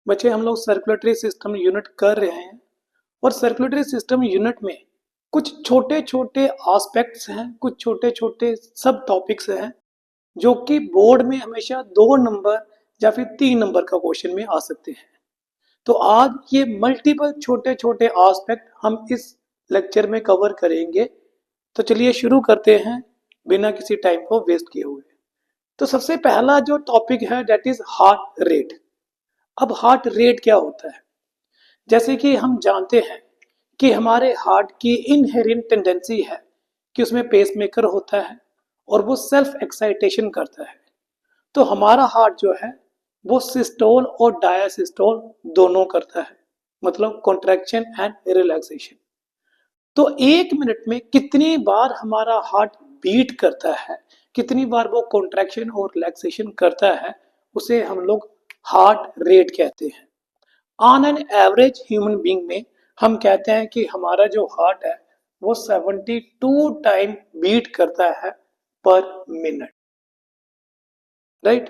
बच्चे हम लोग सर्कुलेटरी सिस्टम यूनिट कर रहे हैं और सर्कुलेटरी सिस्टम यूनिट में कुछ छोटे छोटे एस्पेक्ट्स हैं, कुछ छोटे छोटे सब टॉपिक्स हैं जो कि बोर्ड में हमेशा 2 नंबर या फिर 3 नंबर का क्वेश्चन में आ सकते हैं। तो आज ये मल्टीपल छोटे छोटे एस्पेक्ट हम इस लेक्चर में कवर करेंगे। तो चलिए शुरू करते हैं बिना किसी टाइम को वेस्ट किए हुए। तो सबसे पहला जो टॉपिक है दैट इज हार्ट रेट। अब हार्ट रेट क्या होता है? जैसे कि हम जानते हैं कि हमारे हार्ट की इनहेरेंट टेंडेंसी है कि उसमें पेसमेकर होता है और वो सेल्फ एक्साइटेशन करता है। तो हमारा हार्ट जो है वो सिस्टोल और डायसिस्टोल दोनों करता है, मतलब कॉन्ट्रैक्शन एंड रिलैक्सेशन। तो 1 मिनट में कितनी बार हमारा हार्ट बीट करता है, कितनी बार वो कॉन्ट्रैक्शन और रिलैक्सेशन करता है, उसे हम लोग हार्ट रेट कहते हैं। On an average human being में हम कहते हैं कि हमारा जो हार्ट है वो 72 टाइम बीट करता है पर मिनट, राइट।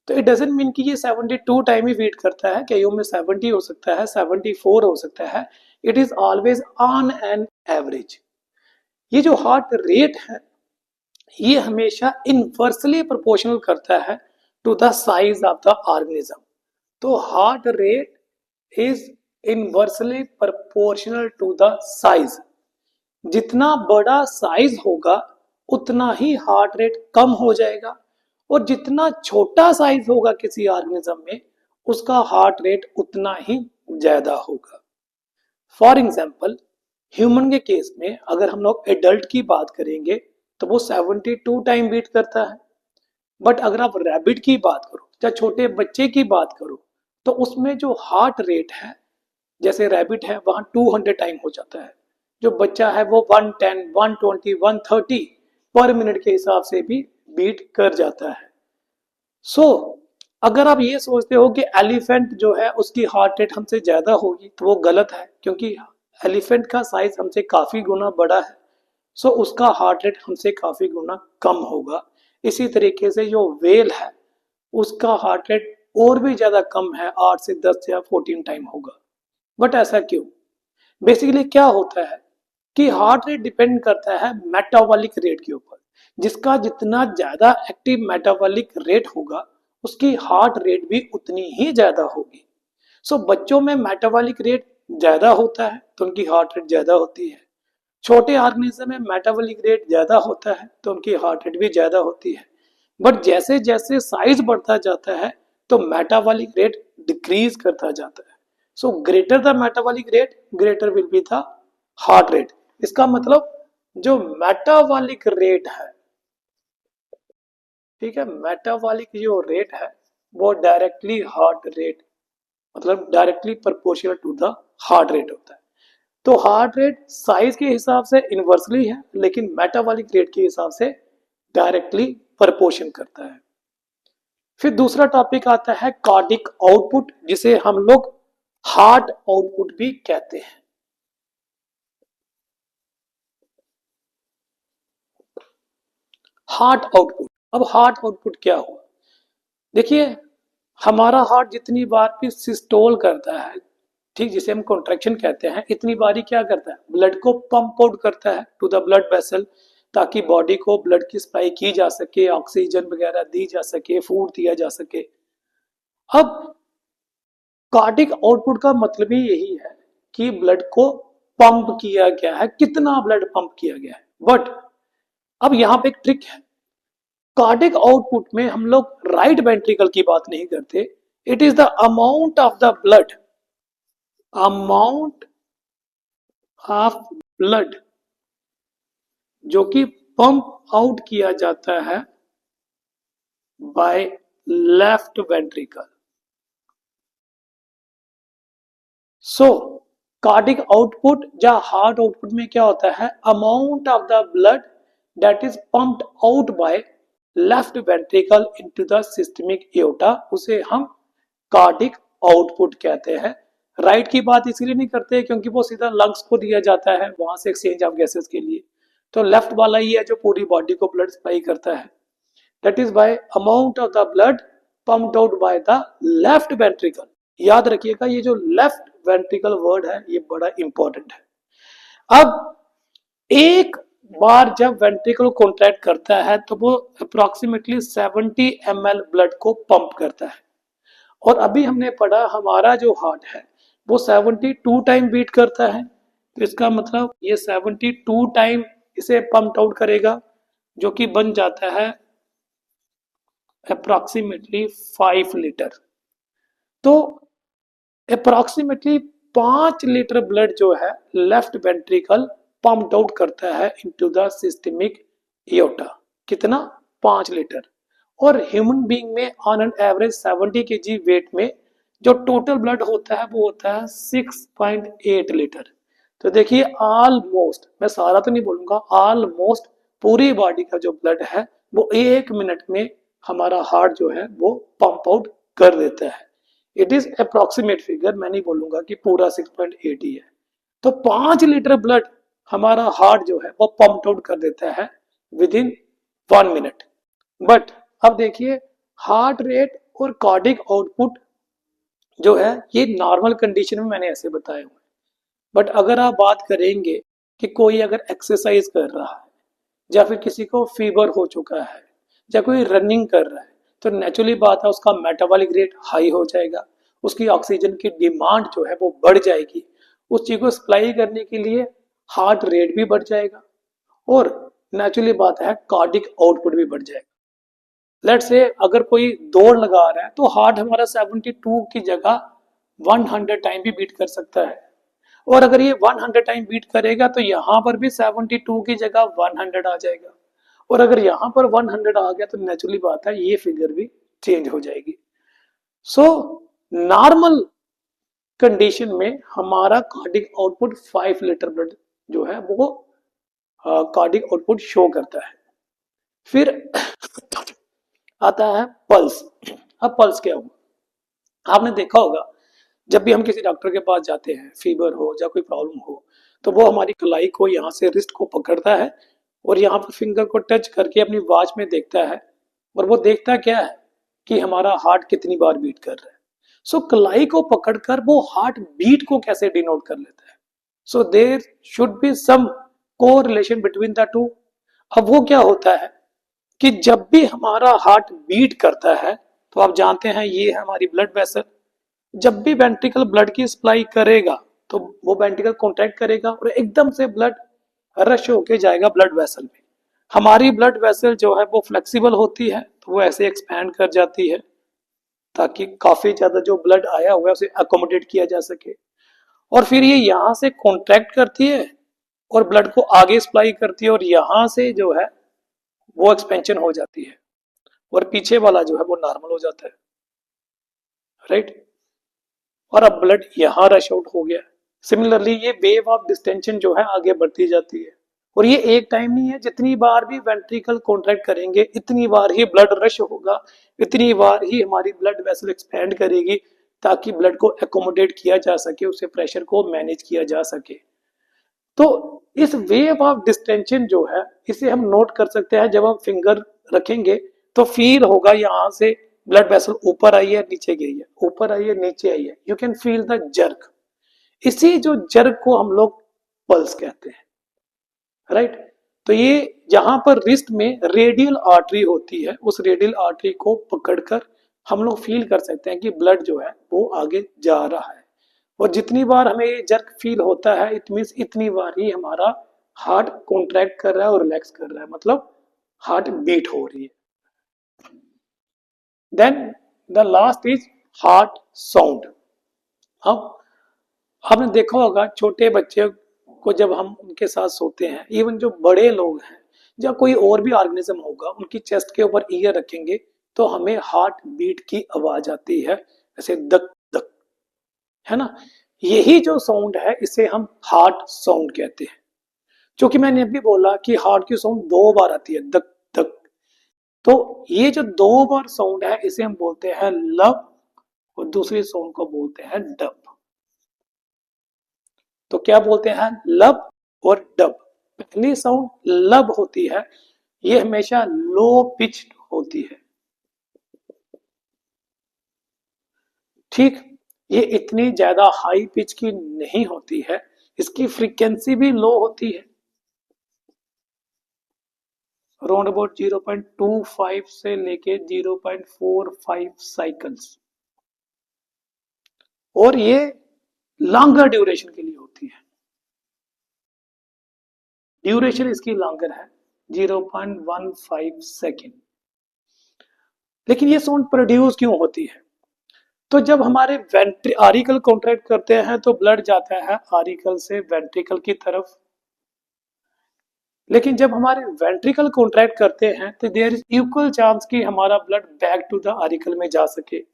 तो इट डजंट मीन कि ये 72 टाइम ही बीट करता है, कईयों में 70 हो सकता है, 74 हो सकता है। It is always on an average. ये जो हार्ट रेट है ये हमेशा इनवर्सली प्रोपोर्शनल करता है to the size of the organism. तो heart rate is inversely proportional to the size। जितना बड़ा साइज होगा उतना ही हार्ट रेट कम हो जाएगा और जितना छोटा साइज होगा किसी ऑर्गेनिज्म में उसका हार्ट रेट उतना ही ज्यादा होगा। फॉर एग्जाम्पल ह्यूमन के केस में अगर हम लोग एडल्ट की बात करेंगे तो वो 72 टाइम बीट करता है। बट अगर आप रैबिट की बात करो या छोटे बच्चे की बात करो तो उसमें जो हार्ट रेट है, जैसे रैबिट है वहां 200 टाइम हो जाता है, जो बच्चा है वो 110, 120, 130 पर मिनट के हिसाब से भी बीट कर जाता है। सो अगर आप ये सोचते हो कि एलिफेंट जो है उसकी हार्ट रेट हमसे ज्यादा होगी तो वो गलत है, क्योंकि एलिफेंट का साइज हमसे काफी गुना बड़ा है। सो उसका हार्ट रेट हमसे काफी गुना कम होगा। इसी तरीके से जो वेल है उसका हार्ट रेट और भी ज्यादा कम है, 8 से 10 या 14 टाइम होगा। बट ऐसा क्यों? बेसिकली क्या होता है कि हार्ट रेट डिपेंड करता है मेटाबॉलिक रेट के ऊपर। जिसका जितना ज्यादा एक्टिव मेटाबॉलिक रेट होगा उसकी हार्ट रेट भी उतनी ही ज्यादा होगी। सो बच्चों में मेटाबॉलिक रेट ज्यादा होता है तो उनकी हार्ट रेट ज्यादा होती है। छोटे ऑर्गेनिज्म में मेटाबॉलिक रेट ज्यादा होता है तो उनकी हार्ट रेट भी ज्यादा होती है। बट जैसे जैसे साइज बढ़ता जाता है तो मेटाबॉलिक रेट डिक्रीज करता जाता है। So greater the metabolic rate greater will be the heart rate. इसका मतलब जो मेटाबॉलिक रेट है, ठीक है, मेटाबॉलिक जो रेट है वो डायरेक्टली हार्ट रेट, मतलब directly proportional to the heart rate होता है। तो हार्ट रेट साइज के हिसाब से इनवर्सली है लेकिन मेटाबॉलिक रेट के हिसाब से डायरेक्टली प्रोपोर्शन करता है। फिर दूसरा टॉपिक आता है कार्डिक आउटपुट, जिसे हम लोग हार्ट आउटपुट भी कहते हैं। हार्ट आउटपुट, अब हार्ट आउटपुट क्या हुआ? देखिए हमारा हार्ट जितनी बार भी सिस्टोल करता है, ठीक, जिसे हम कॉन्ट्रैक्शन कहते हैं, इतनी बारी क्या करता है, ब्लड को पंप आउट करता है टू द ब्लड वेसल, ताकि बॉडी को ब्लड की सप्लाई की जा सके, ऑक्सीजन वगैरह दी जा सके, फूड दिया जा सके। अब कार्डिक आउटपुट का मतलब ही यही है कि ब्लड को पंप किया गया है, कितना ब्लड पंप किया गया है। बट अब यहां पे एक ट्रिक है। कार्डिक आउटपुट में हम लोग राइट वेंट्रिकल की बात नहीं करते। It is the amount of the blood, amount of blood जो कि पंप आउट किया जाता है by left ventricle. So cardiac output या हार्ट आउटपुट में क्या होता है, amount of the blood that is pumped out by left ventricle into the systemic aorta, उसे हम कार्डिक आउटपुट कहते हैं। राइट की बात इसलिए नहीं करते क्योंकि वो सीधा लंग्स को दिया जाता है वहां से एक्सचेंज ऑफ गैसेस के लिए। तो लेफ्ट वाला ही है जो पूरी बॉडी को ब्लड सप्लाई करता है। That is by amount of the blood pumped out by the left ventricle. याद रखिएगा, ये जो लेफ्ट वेंट्रिकल वर्ड है ये बड़ा इंपॉर्टेंट है। अब एक बार जब वेंट्रिकल कॉन्ट्रैक्ट करता है तो वो अप्रोक्सीमेटली 70 ml ब्लड को पंप करता है। और अभी हमने पढ़ा हमारा जो हार्ट है वो 72 टाइम बीट करता है, तो इसका मतलब ये 72 टाइम इसे पंप आउट करेगा, जो कि बन जाता है अप्रोक्सीमेटली 5 लीटर। तो अप्रोक्सीमेटली 5 लीटर ब्लड जो है लेफ्ट वेंट्रिकल पंप्ड आउट करता है इनटू द सिस्टमिक एओर्टा। कितना? 5 लीटर। और ह्यूमन बीइंग में on an average 70 KG weight में जो टोटल ब्लड होता है वो होता है 6.8 लीटर। तो देखिए ऑलमोस्ट, मैं सारा तो नहीं बोलूंगा, ऑलमोस्ट पूरी बॉडी का जो ब्लड है वो 1 मिनट में हमारा हार्ट जो है वो पंप आउट कर देता है। इट इज अप्रोक्सीमेट फिगर, मैं नहीं बोलूंगा कि पूरा 6.8 ही है। तो 5 लीटर ब्लड हमारा हार्ट जो है वो पंप आउट कर देता है विद इन 1 मिनट। बट अब देखिए हार्ट रेट और कार्डिक आउटपुट जो है ये नॉर्मल कंडीशन में मैंने ऐसे बताए हुए। बट अगर आप बात करेंगे कि कोई अगर एक्सरसाइज कर रहा है या फिर किसी को फीवर हो चुका है या कोई रनिंग कर रहा है, तो नेचुरली बात है उसका मेटाबॉलिक रेट हाई हो जाएगा, उसकी ऑक्सीजन की डिमांड जो है वो बढ़ जाएगी, उस चीज को सप्लाई करने के लिए हार्ट रेट भी बढ़ जाएगा और नेचुरली बात है कार्डिक आउटपुट भी बढ़ जाएगा। लेट से अगर कोई दौड़ लगा रहा है तो हार्ट हमारा 72 की जगह 100 टाइम भी बीट कर सकता है। और अगर ये 100 टाइम बीट करेगा तो यहां पर भी 72 की जगह 100 आ जाएगा। और अगर यहां पर 100 आ गया तो नेचुरली बात है ये फिगर भी चेंज हो जाएगी। सो नॉर्मल कंडीशन में हमारा कार्डिक आउटपुट 5 लीटर ब्लड जो है वो कार्डिक आउटपुट शो करता है। फिर आता है पल्स। अब पल्स क्या होगा? आपने देखा होगा जब भी हम किसी डॉक्टर के पास जाते हैं, फीवर हो या कोई प्रॉब्लम हो, तो वो हमारी कलाई को यहाँ से रिस्ट को पकड़ता है और यहाँ पर फिंगर को टच करके अपनी वॉच में देखता है। और वो देखता क्या है कि हमारा हार्ट कितनी बार बीट कर रहा है। सो कलाई को पकड़कर वो हार्ट बीट को कैसे डिनोट कर लेता है? सो देर शुड बी सम को रिलेशन बिटवीन द टू। अब वो क्या होता है कि जब भी हमारा हार्ट बीट करता है तो आप जानते हैं ये है हमारी ब्लड वेसल। जब भी वेंट्रिकल ब्लड की सप्लाई करेगा तो वो वेंट्रिकल कॉन्ट्रैक्ट करेगा और एकदम से ब्लड रश होके जाएगा ब्लड वेसल में। हमारी ब्लड वेसल जो है वो फ्लेक्सिबल होती है तो वो ऐसे एक्सपैंड कर जाती है ताकि काफी ज्यादा जो ब्लड आया हुआ है उसे अकोमोडेट किया जा सके। और फिर ये यहाँ से कॉन्ट्रैक्ट करती है और ब्लड को आगे सप्लाई करती है और यहाँ से जो है वो एक्सपेंशन हो जाती है और पीछे वाला जो है वो नॉर्मल हो जाता है, राइट। और अब ब्लड यहाँ रश आउट हो गया। सिमिलरली ये वेव ऑफ डिस्टेंशन जो है आगे बढ़ती जाती है और ये एक टाइम नहीं है, जितनी बार भी वेंट्रिकल कॉन्ट्रैक्ट करेंगे इतनी बार ही ब्लड रश होगा, इतनी बार ही हमारी ब्लड वेसल एक्सपैंड करेगी ताकि ब्लड को एकोमोडेट किया जा सके, उसे प्रेशर को मैनेज किया जा सके। तो इस वेव ऑफ डिस्टेंशन जो है इसे हम नोट कर सकते हैं। जब हम फिंगर रखेंगे तो फील होगा यहाँ से ब्लड वेसल ऊपर आई है नीचे गई है, ऊपर आई है नीचे आई है, you can feel the jerk. इसी जो जर्क को हम लोग पल्स कहते हैं, राइट। तो ये जहां पर रिस्ट में रेडियल आर्टरी होती है उस रेडियल आर्टरी को पकड़कर हम लोग फील कर सकते हैं कि ब्लड जो है वो आगे जा रहा है। और जितनी बार हमें ये जर्क फील होता है इट मीन्स इतनी बार ही हमारा हार्ट कॉन्ट्रैक्ट कर रहा है और रिलैक्स कर रहा है, मतलब हार्ट बीट हो रही है। Then the last is heart sound. अब आपने देखा होगा छोटे बच्चे को जब हम उनके साथ सोते हैं, इवन जो बड़े लोग हैं या कोई और भी ऑर्गेनिज्म होगा उनकी चेस्ट के ऊपर ईयर रखेंगे तो हमें हार्ट बीट की आवाज आती है, ऐसे दक दक, है ना। यही जो साउंड है इसे हम हार्ट साउंड कहते हैं। जो कि मैंने अभी बोला कि हार्ट की साउंड 2 बार आती है, दक दक। तो ये जो 2 बार साउंड है इसे हम बोलते हैं लब और दूसरी साउंड को बोलते हैं डब। तो क्या बोलते हैं? लब और डब। पहली साउंड लब होती है, ये हमेशा लो पिच होती है, ठीक। ये इतनी ज्यादा हाई पिच की नहीं होती है, इसकी फ्रीक्वेंसी भी लो होती है, अराउंड अबाउट 0.25 से लेके 0.45 साइकिल्स, और ये लॉन्गर ड्यूरेशन के लिए होती है। ड्यूरेशन इसकी लॉन्गर है 0.15 सेकेंड। लेकिन ये साउंड प्रोड्यूस क्यों होती है? तो जब हमारे आरिकल कॉन्ट्रैक्ट करते हैं तो ब्लड जाता है आरिकल से वेंट्रिकल की तरफ, लेकिन जब हमारे वेंट्रिकल कॉन्ट्रैक्ट करते हैं तो देयर इज इक्वल चांस कि हमारा blood back to the auricle में जा सके।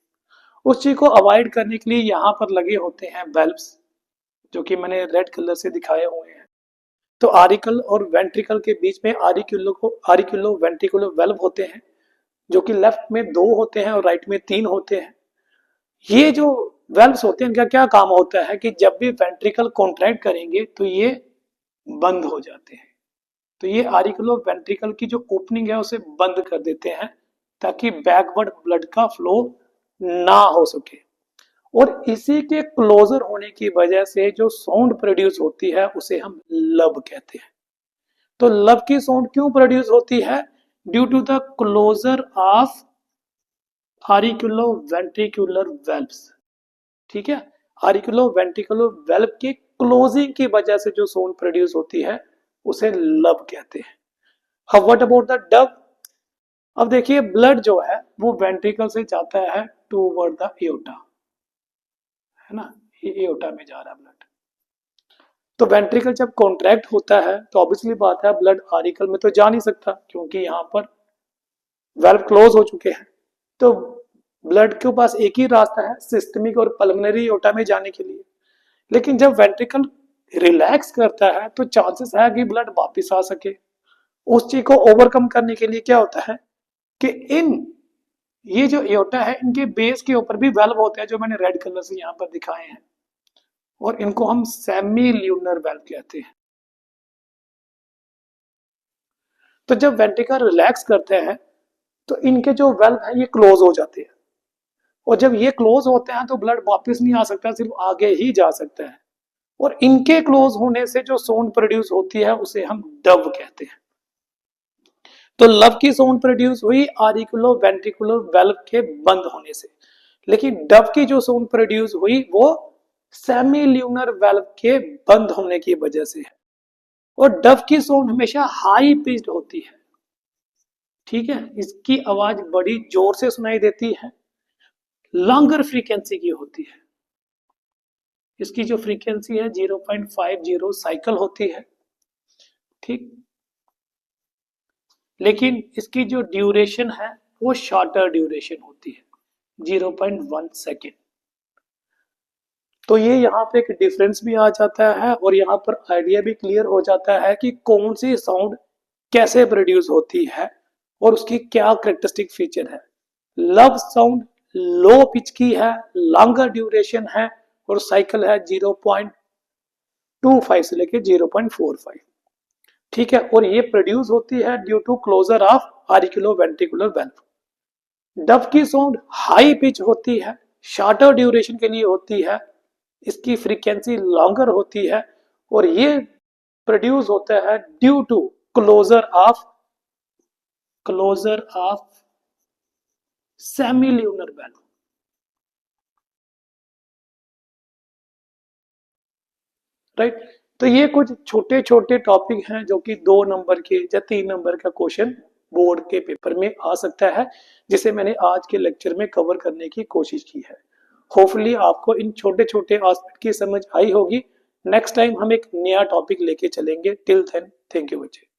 उस चीज को अवॉइड करने के लिए यहाँ पर लगे होते हैं वेल्व्स, जो कि मैंने रेड कलर से दिखाए हुए हैं। तो आरिकल और वेंट्रिकल के बीच में आरिकुलो वेंट्रिकुलर वेल्व होते हैं, जो कि लेफ्ट में 2 होते हैं और राइट में 3 होते हैं। ये जो वेल्व्स होते हैं इनका क्या काम होता है कि जब भी वेंट्रिकल कॉन्ट्रैक्ट करेंगे तो ये बंद हो जाते हैं। तो ये आरिकुलो वेंट्रिकल की जो ओपनिंग है उसे बंद कर देते हैं ताकि बैकवर्ड ब्लड का फ्लो ना हो सके। और इसी के क्लोजर होने की वजह से जो साउंड प्रोड्यूस होती है उसे हम लब कहते हैं। तो लब की साउंड क्यों प्रोड्यूस होती है? Due to the closure of auriculo ventricular valves. ठीक है, आरिकुलो वेंट्रिकुलर वेल्व के क्लोजिंग की वजह से जो साउंड प्रोड्यूस होती है उसे लब कहते हैं। अब व्हाट अबाउट द डब? अब देखिए ब्लड जो है वो वेंट्रिकल से जाता है टूवर्ड द एओर्टा, है ना, ये एओर्टा में जा रहा है ब्लड। तो वेंट्रिकल जब कॉन्ट्रैक्ट होता है तो ऑब्वियसली बात है ब्लड आरिकल में तो जा नहीं सकता, क्योंकि यहाँ पर वेल्व क्लोज हो चुके हैं। तो ब्लड के पास एक ही रास्ता है सिस्टमिक और पल्मोनरी एओर्टा में जाने के लिए। लेकिन जब वेंट्रिकल रिलैक्स करता है तो चांसेस है कि ब्लड वापस आ सके। उस चीज को ओवरकम करने के लिए क्या होता है कि ये जो एओर्टा है इनके बेस के ऊपर भी वेल्व होते हैं, जो मैंने रेड कलर से यहाँ पर दिखाए हैं, और इनको हम सेमी ल्यूनर वेल्व कहते हैं। तो जब वेंट्रिकल रिलैक्स करते हैं तो इनके जो वेल्व है ये क्लोज हो जाते हैं, और जब ये क्लोज होते हैं तो ब्लड वापस नहीं आ सकता, सिर्फ आगे ही जा सकता है। और इनके क्लोज होने से जो साउंड प्रोड्यूस होती है उसे हम डब कहते हैं। तो लब की साउंड प्रोड्यूस हुई आरिकुलो वेंट्रिकुलर वेल्व के बंद होने से, लेकिन डब की जो साउंड प्रोड्यूस हुई वो सेमी ल्यूनर वेल्व के बंद होने की वजह से है। और डब की साउंड हमेशा हाई पिच्ड होती है। ठीक है, इसकी आवाज बड़ी जोर से सुनाई देती है, लॉन्गर फ्रीक्वेंसी की होती है। इसकी जो फ्रीक्वेंसी है 0.50 साइकिल होती है। ठीक, लेकिन इसकी जो ड्यूरेशन है वो शॉर्टर ड्यूरेशन होती है 0.1 सेकेंड। तो ये यहाँ पे एक डिफरेंस भी आ जाता है, और यहाँ पर आइडिया भी क्लियर हो जाता है कि कौन सी साउंड कैसे प्रोड्यूस होती है और उसकी क्या करेक्टरिस्टिक फीचर है। लब साउंड लो पिच की है, लॉन्गर ड्यूरेशन है, और साइकिल है 0.25 से लेके 0.45। ठीक है, और ये प्रोड्यूस होती है due to closure of auriculo ventricular valve. Dub की साउंड हाई पिच होती है, शॉर्टर ड्यूरेशन के लिए होती है, इसकी फ्रीक्वेंसी लॉन्गर होती है, और ये प्रोड्यूस होता है due to closure of semi lunar valve. Right, तो ये कुछ छोटे छोटे टॉपिक हैं जो कि 2 नंबर के या 3 नंबर का क्वेश्चन बोर्ड के पेपर में आ सकता है, जिसे मैंने आज के लेक्चर में कवर करने की कोशिश की है। होपफुली आपको इन छोटे छोटे एस्पेक्ट की समझ आई होगी। नेक्स्ट टाइम हम एक नया टॉपिक लेके चलेंगे। टिल देन, थैंक यू बच्चे।